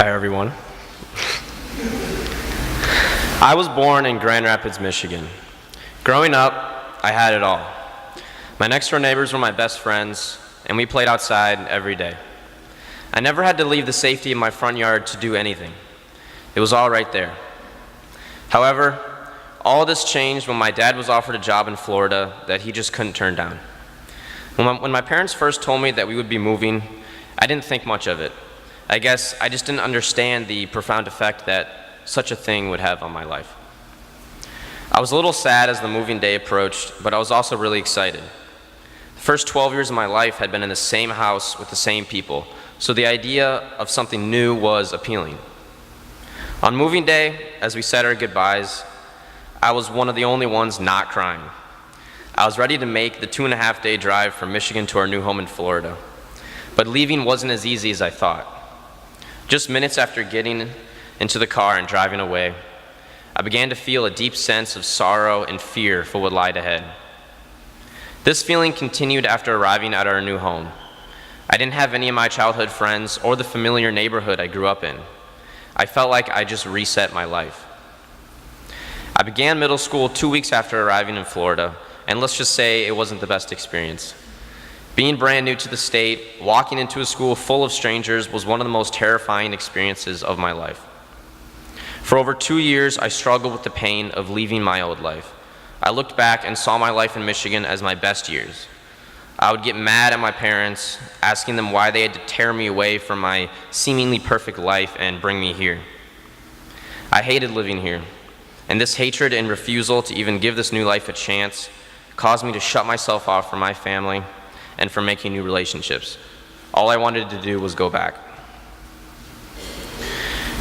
Hi, everyone. I was born in Grand Rapids, Michigan. Growing up, I had it all. My next-door neighbors were my best friends, and we played outside every day. I never had to leave the safety of my front yard to do anything. It was all right there. However, all this changed when my dad was offered a job in Florida that he just couldn't turn down. When my parents first told me that we would be moving, I didn't think much of it. I guess I just didn't understand the profound effect that such a thing would have on my life. I was a little sad as the moving day approached, but I was also really excited. The first 12 years of my life had been in the same house with the same people, so the idea of something new was appealing. On moving day, as we said our goodbyes, I was one of the only ones not crying. I was ready to make the 2.5-day drive from Michigan to our new home in Florida, but leaving wasn't as easy as I thought. Just minutes after getting into the car and driving away, I began to feel a deep sense of sorrow and fear for what lied ahead. This feeling continued after arriving at our new home. I didn't have any of my childhood friends or the familiar neighborhood I grew up in. I felt like I just reset my life. I began middle school 2 weeks after arriving in Florida, and let's just say it wasn't the best experience. Being brand new to the state, walking into a school full of strangers was one of the most terrifying experiences of my life. For over 2 years, I struggled with the pain of leaving my old life. I looked back and saw my life in Michigan as my best years. I would get mad at my parents, asking them why they had to tear me away from my seemingly perfect life and bring me here. I hated living here, and this hatred and refusal to even give this new life a chance caused me to shut myself off from my family and from making new relationships. All I wanted to do was go back.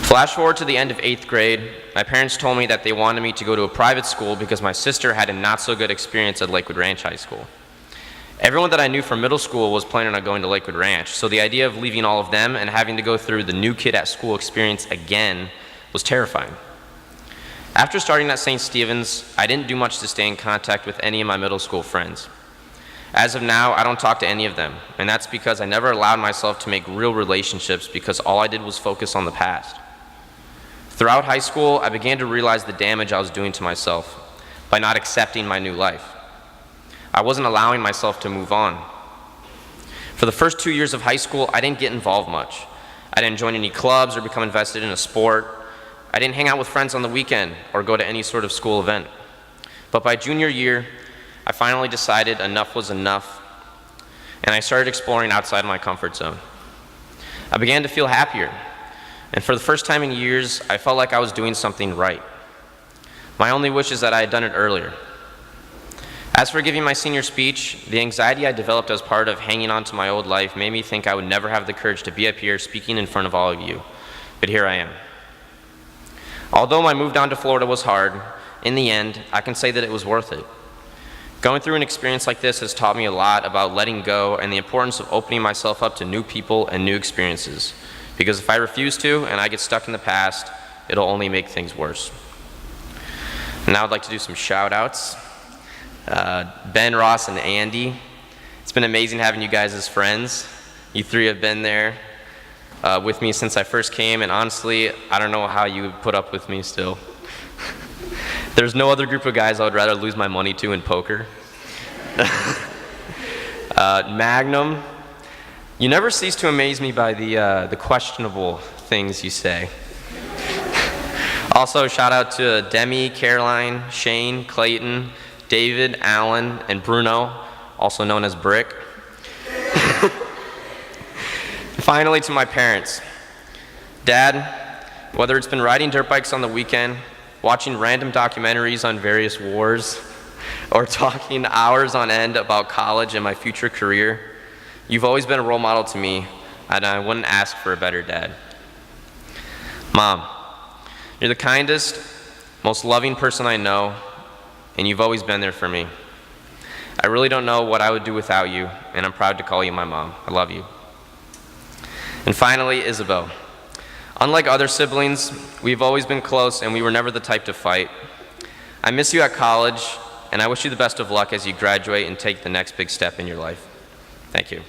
Flash forward to the end of 8th grade, my parents told me that they wanted me to go to a private school because my sister had a not so good experience at Lakewood Ranch High School. Everyone that I knew from middle school was planning on going to Lakewood Ranch, so the idea of leaving all of them and having to go through the new kid at school experience again was terrifying. After starting at St. Stephen's, I didn't do much to stay in contact with any of my middle school friends. As of now, I don't talk to any of them, and that's because I never allowed myself to make real relationships because all I did was focus on the past. Throughout high school, I began to realize the damage I was doing to myself by not accepting my new life. I wasn't allowing myself to move on. For the first 2 years of high school, I didn't get involved much. I didn't join any clubs or become invested in a sport. I didn't hang out with friends on the weekend or go to any sort of school event. But by junior year, I finally decided enough was enough, and I started exploring outside my comfort zone. I began to feel happier, and for the first time in years, I felt like I was doing something right. My only wish is that I had done it earlier. As for giving my senior speech, the anxiety I developed as part of hanging on to my old life made me think I would never have the courage to be up here speaking in front of all of you, but here I am. Although my move down to Florida was hard, in the end, I can say that it was worth it. Going through an experience like this has taught me a lot about letting go and the importance of opening myself up to new people and new experiences. Because if I refuse to and I get stuck in the past, it'll only make things worse. Now I'd like to do some shout outs. Ben, Ross, and Andy. It's been amazing having you guys as friends. You three have been there with me since I first came, and honestly, I don't know how you would put up with me still. There's no other group of guys I would rather lose my money to in poker. Magnum, you never cease to amaze me by the questionable things you say. Also, shout out to Demi, Caroline, Shane, Clayton, David, Alan, and Bruno, also known as Brick. Finally, to my parents. Dad, whether it's been riding dirt bikes on the weekend, watching random documentaries on various wars, or talking hours on end about college and my future career, you've always been a role model to me, and I wouldn't ask for a better dad. Mom, you're the kindest, most loving person I know, and you've always been there for me. I really don't know what I would do without you, and I'm proud to call you my mom. I love you. And finally, Isabel. Unlike other siblings, we've always been close and we were never the type to fight. I miss you at college, and I wish you the best of luck as you graduate and take the next big step in your life. Thank you.